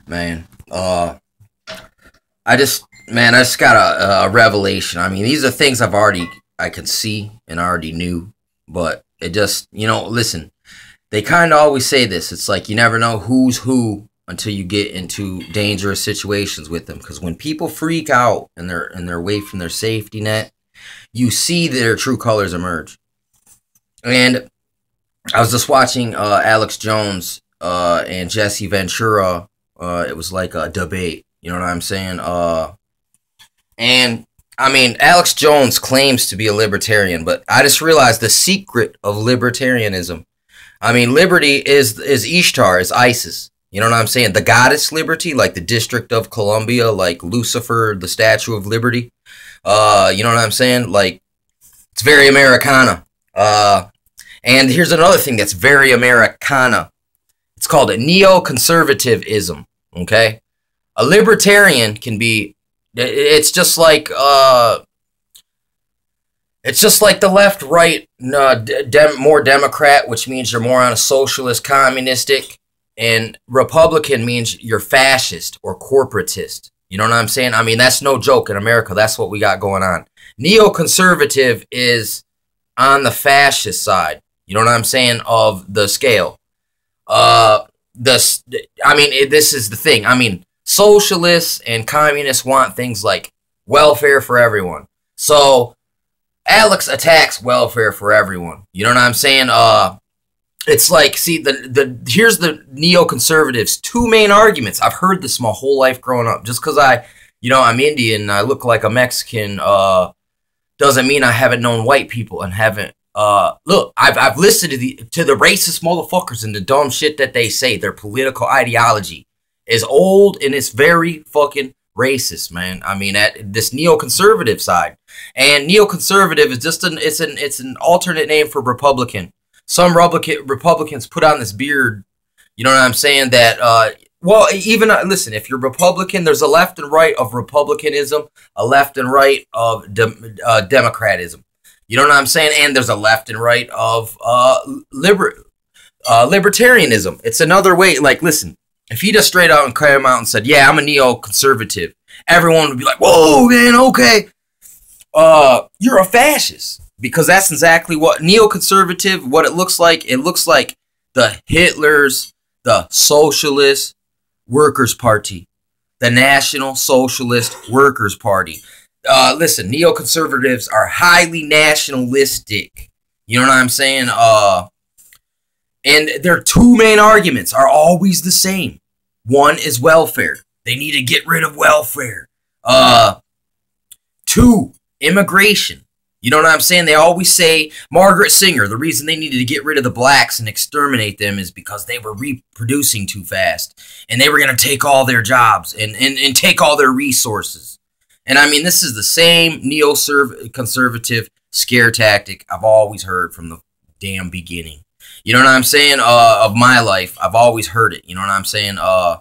Man, I just got a revelation. I mean, these are things I can see and I already knew, but it just, listen, they kind of always say this. It's like you never know who's who until you get into dangerous situations with them. Because when people freak out and they're away from their safety net, you see their true colors emerge. And I was just watching Alex Jones and Jesse Ventura. It was like a debate. You know what I'm saying? And I mean, Alex Jones claims to be a libertarian, but I just realized the secret of libertarianism. I mean, liberty is Ishtar, is Isis. You know what I'm saying? The goddess liberty, like the District of Columbia, like Lucifer, the Statue of Liberty. You know what I'm saying? Like, it's very Americana. And here's another thing that's very Americana. It's called a neoconservatism. Okay, a libertarian can be. It's just like the left, right, more Democrat, which means you're more on a socialist, communistic, and Republican means you're fascist or corporatist. You know what I'm saying? I mean, that's no joke in America. That's what we got going on. Neoconservative is on the fascist side. You know what I'm saying, of the scale. This is the thing. I mean, socialists and communists want things like welfare for everyone. So Alex attacks welfare for everyone. You know what I'm saying? It's like, see, here's the neoconservatives' two main arguments. I've heard this my whole life growing up. Just because I'm Indian and I look like a Mexican, doesn't mean I haven't known white people and haven't. Look, I've listened to the racist motherfuckers and the dumb shit that they say. Their political ideology is old and it's very fucking racist, man. I mean, at this neoconservative side, and neoconservative is just it's an alternate name for Republican. Some Republicans put on this beard. You know what I'm saying? That listen, if you're Republican, there's a left and right of republicanism, a left and right of democratism. You know what I'm saying? And there's a left and right of libertarianism. It's another way. Like, listen, if he just straight out and came out and said, yeah, I'm a neoconservative, everyone would be like, whoa, man, okay. You're a fascist. Because that's exactly what neoconservative, what it looks like. It looks like the Hitlers, the Socialist Workers' Party, the National Socialist Workers' Party. Listen, neoconservatives are highly nationalistic. You know what I'm saying? And their two main arguments are always the same. One is welfare. They need to get rid of welfare. Two, immigration. You know what I'm saying? They always say, Margaret Sanger, the reason they needed to get rid of the blacks and exterminate them is because they were reproducing too fast. And they were going to take all their jobs and take all their resources. And I mean, this is the same neoconservative scare tactic I've always heard from the damn beginning. You know what I'm saying? Of my life, I've always heard it. You know what I'm saying? I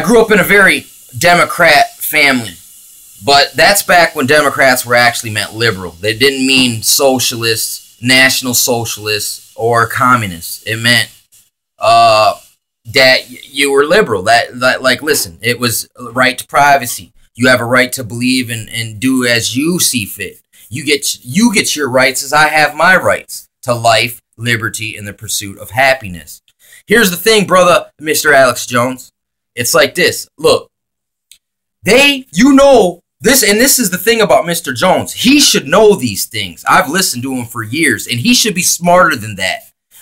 grew up in a very Democrat family. But that's back when Democrats were actually meant liberal. They didn't mean socialists, national socialists, or communists. It meant that you were liberal. That like, listen, it was right to privacy. You have a right to believe and do as you see fit. You get your rights as I have my rights to life, liberty, and the pursuit of happiness. Here's the thing, brother, Mr. Alex Jones. It's like this. Look, this is the thing about Mr. Jones. He should know these things. I've listened to him for years, and he should be smarter than that.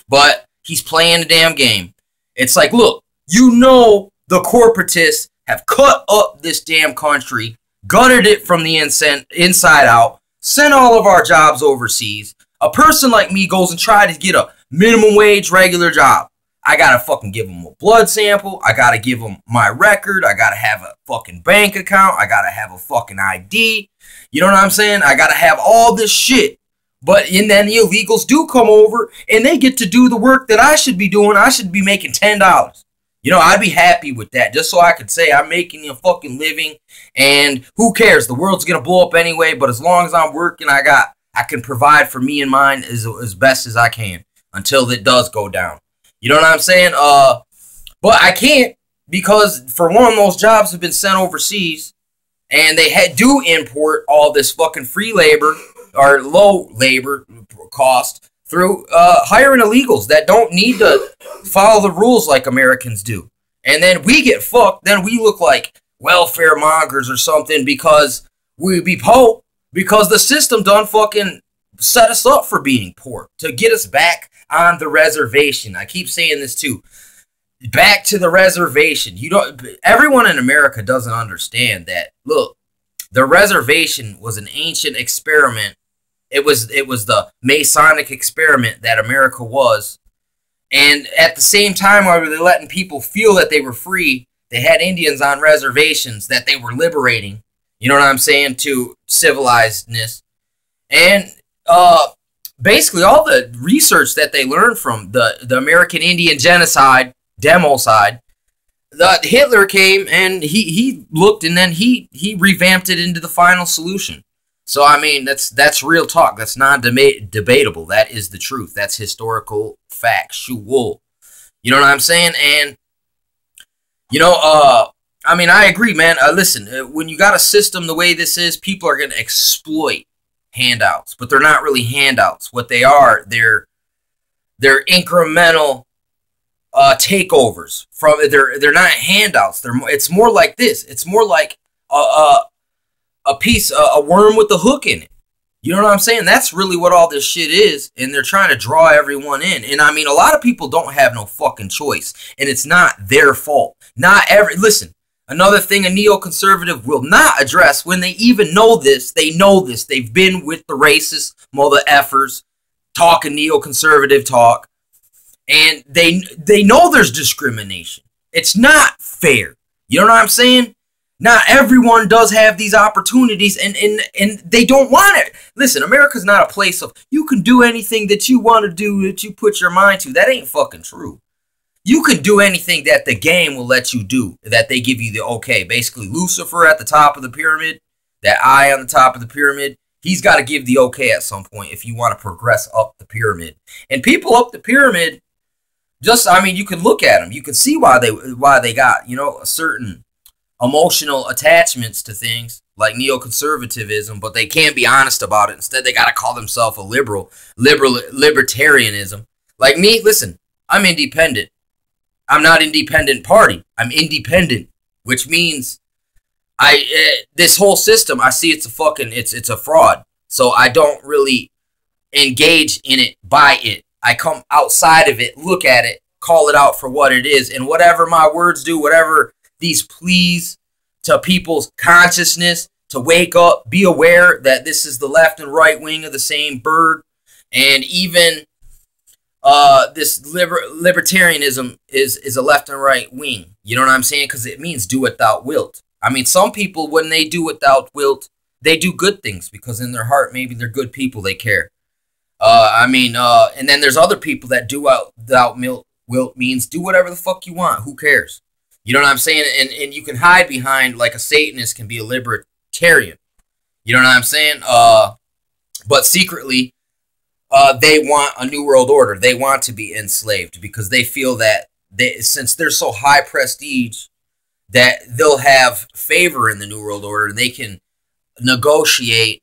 But he's playing the damn game. It's like, look, the corporatists have cut up this damn country, gutted it from the inside out, sent all of our jobs overseas. A person like me goes and tries to get a minimum wage regular job. I gotta fucking give them a blood sample. I gotta give them my record. I gotta have a fucking bank account. I gotta have a fucking ID. You know what I'm saying? I gotta have all this shit. But and then the illegals do come over and they get to do the work that I should be doing. I should be making $10. You know, I'd be happy with that just so I could say I'm making a fucking living. And who cares? The world's gonna blow up anyway. But as long as I'm working, I can provide for me and mine as best as I can until it does go down. You know what I'm saying? But I can't because for one, those jobs have been sent overseas, and they do import all this fucking free labor or low labor cost through hiring illegals that don't need to follow the rules like Americans do. And then we get fucked. Then we look like welfare mongers or something because we be poor, because the system done fucking set us up for being poor to get us back on the reservation. I keep saying this too. Back to the reservation. Everyone in America doesn't understand that. Look, the reservation was an ancient experiment. It was the Masonic experiment that America was. And at the same time, while they were letting people feel that they were free, they had Indians on reservations that they were liberating. You know what I'm saying? To civilizedness. And basically all the research that they learned from the American Indian genocide, democide, Hitler came and he looked, and then he revamped it into the final solution. So I mean, that's real talk. That's not debatable. That is the truth. That's historical factual. You know what I'm saying? And you know, I mean, I agree, man. Listen, when you got a system the way this is, people are going to exploit handouts, but they're not really handouts. What they are, they're incremental takeovers from. They're not handouts. It's more like this. It's more like a worm with a hook in it. You know what I'm saying? That's really what all this shit is, and they're trying to draw everyone in. And I mean, a lot of people don't have no fucking choice, and it's not their fault. Listen, another thing a neoconservative will not address when they even know this, they know this. They've been with the racist mother effers talking neoconservative talk, and they know there's discrimination. It's not fair. You know what I'm saying? Not everyone does have these opportunities, and they don't want it. Listen, America's not a place of you can do anything that you want to do, that you put your mind to. That ain't fucking true. You can do anything that the game will let you do, that they give you the okay. Basically, Lucifer at the top of the pyramid, that eye on the top of the pyramid, he's got to give the okay at some point if you want to progress up the pyramid. And people up the pyramid, I mean, you can look at them. You can see why they got, you know, a certain emotional attachments to things like neoconservatism, but they can't be honest about it. Instead, they got to call themselves a libertarianism. Like me, listen, I'm independent. I'm not independent party. I'm independent, which means this whole system, I see it's a fraud. So I don't really engage in it, buy it. I come outside of it, look at it, call it out for what it is, and whatever my words do, whatever these pleas to people's consciousness to wake up, be aware that this is the left and right wing of the same bird, and even this libertarianism is a left and right wing. You know what I'm saying? Because it means do it thou wilt. I mean, some people, when they do it thou wilt, they do good things because in their heart, maybe they're good people. They care. And then there's other people that do thou wilt means do whatever the fuck you want. Who cares? You know what I'm saying? And you can hide behind, like a Satanist can be a libertarian. You know what I'm saying? But secretly, they want a new world order. They want to be enslaved because they feel that since they're so high prestige, that they'll have favor in the new world order. And they can negotiate,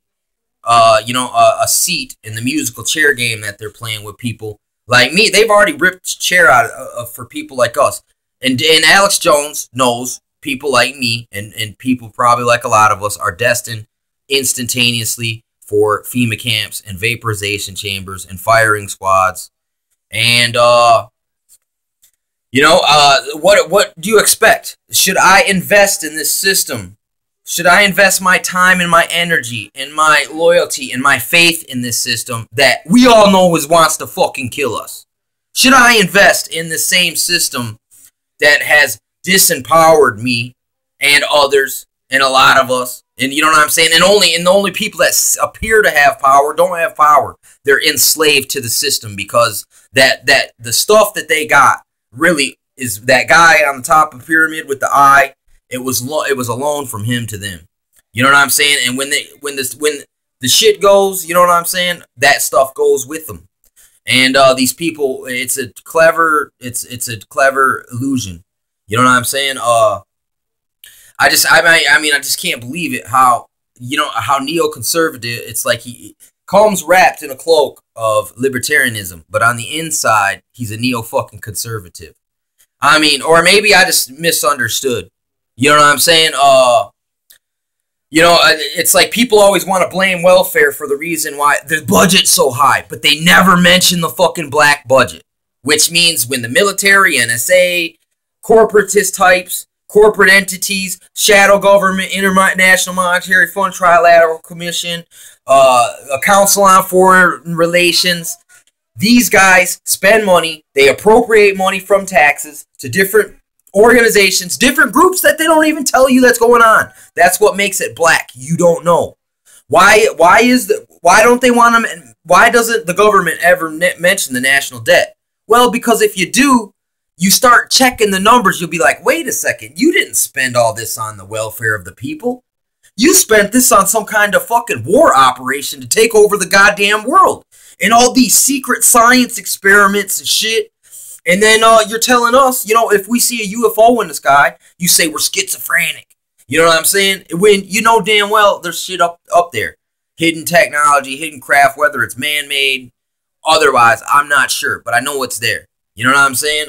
a seat in the musical chair game that they're playing with people like me. They've already ripped chair out for people like us. And Alex Jones knows people like me and people probably like a lot of us are destined instantaneously for FEMA camps and vaporization chambers and firing squads. And, what do you expect? Should I invest in this system? Should I invest my time and my energy and my loyalty and my faith in this system that we all know wants to fucking kill us? Should I invest in the same system that has disempowered me and others and a lot of us? And you know what I'm saying? And the only people that appear to have power don't have power. They're enslaved to the system because that the stuff that they got really is that guy on the top of the pyramid with the eye. It was a loan from him to them. You know what I'm saying? And when the shit goes, you know what I'm saying? That stuff goes with them. And these people, it's a clever illusion. You know what I'm saying? I just can't believe it. How how neoconservative. It's like he comes wrapped in a cloak of libertarianism, but on the inside, he's a neo fucking conservative. I mean, or maybe I just misunderstood. You know what I'm saying? It's like people always want to blame welfare for the reason why the budget's so high, but they never mention the fucking black budget, which means when the military, NSA, corporatist types, corporate entities, shadow government, International Monetary Fund, Trilateral Commission, a Council on Foreign Relations, these guys spend money, they appropriate money from taxes to different organizations, different groups that they don't even tell you that's going on. That's what makes it black. You don't know. Why don't they want them? Why doesn't the government ever mention the national debt? Well, because if you do, you start checking the numbers, you'll be like, wait a second, you didn't spend all this on the welfare of the people. You spent this on some kind of fucking war operation to take over the goddamn world. And all these secret science experiments and shit. And then you're telling us, if we see a UFO in the sky, you say we're schizophrenic. You know what I'm saying? When you know damn well there's shit up there. Hidden technology, hidden craft, whether it's man-made, otherwise, I'm not sure. But I know it's there. You know what I'm saying?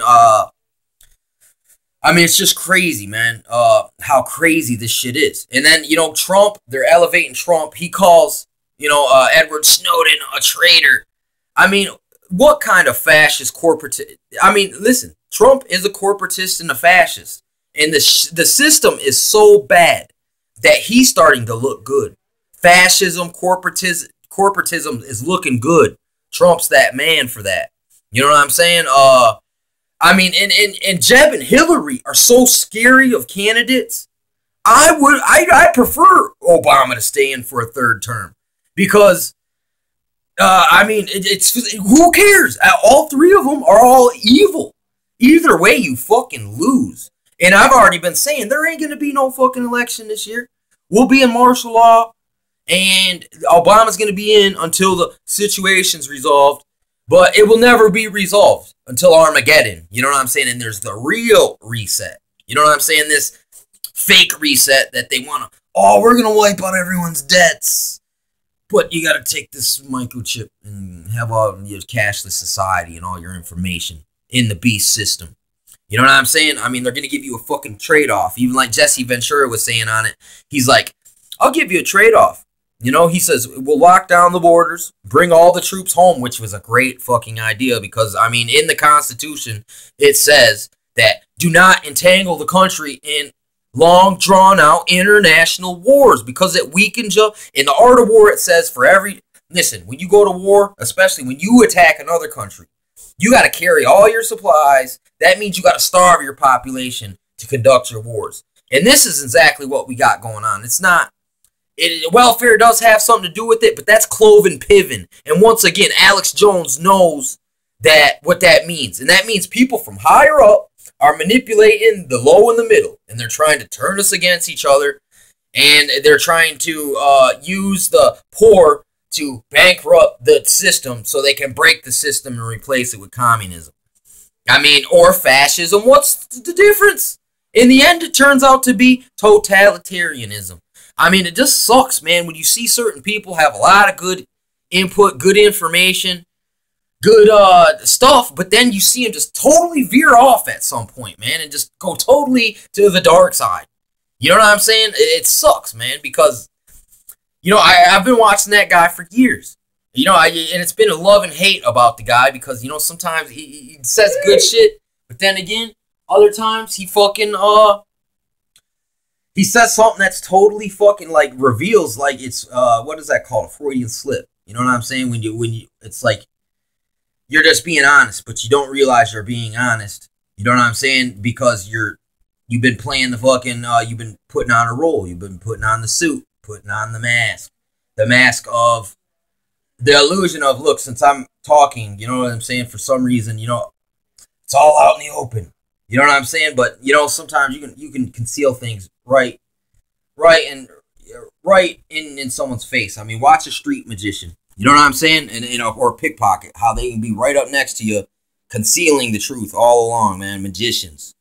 It's just crazy, man, how crazy this shit is. And then, Trump, they're elevating Trump. He calls, Edward Snowden a traitor. I mean, what kind of fascist corporatist? I mean, listen, Trump is a corporatist and a fascist. And the system is so bad that he's starting to look good. Fascism, corporatism is looking good. Trump's that man for that. You know what I'm saying? And Jeb and Hillary are so scary of candidates. I prefer Obama to stay in for a third term because, it's who cares? All three of them are all evil. Either way, you fucking lose. And I've already been saying there ain't gonna be no fucking election this year. We'll be in martial law, and Obama's gonna be in until the situation's resolved. But it will never be resolved until Armageddon. You know what I'm saying? And there's the real reset. You know what I'm saying? This fake reset that they want to, we're going to wipe out everyone's debts. But you got to take this microchip and have all your cashless society and all your information in the beast system. You know what I'm saying? I mean, they're going to give you a fucking trade-off. Even like Jesse Ventura was saying on it. He's like, I'll give you a trade-off. He says, we'll lock down the borders, bring all the troops home, which was a great fucking idea because, in the Constitution, it says that do not entangle the country in long, drawn-out international wars because it weakens you. In the art of war, it says listen, when you go to war, especially when you attack another country, you got to carry all your supplies. That means you got to starve your population to conduct your wars. And this is exactly what we got going on. It's not. Welfare does have something to do with it, but that's cloven piven. And once again, Alex Jones knows what that means. And that means people from higher up are manipulating the low and the middle. And they're trying to turn us against each other. And they're trying to use the poor to bankrupt the system so they can break the system and replace it with communism. Or fascism. What's the difference? In the end, it turns out to be totalitarianism. It just sucks, man, when you see certain people have a lot of good input, good information, good stuff, but then you see them just totally veer off at some point, man, and just go totally to the dark side. You know what I'm saying? It sucks, man, because, I've been watching that guy for years. And it's been a love and hate about the guy because, sometimes he says good shit, but then again, other times he fucking, he says something that's totally fucking reveals it's what is that called? A Freudian slip. You know what I'm saying? When you it's like you're just being honest, but you don't realize you're being honest. You know what I'm saying? Because you've been playing the fucking you've been putting on a role, you've been putting on the suit, putting on the mask of the illusion of look, since I'm talking, you know what I'm saying, for some reason, it's all out in the open. You know what I'm saying? But sometimes you can conceal things right in someone's face. Watch a street magician. You know what I'm saying? Or a pickpocket. How they can be right up next to you, concealing the truth all along, man. Magicians.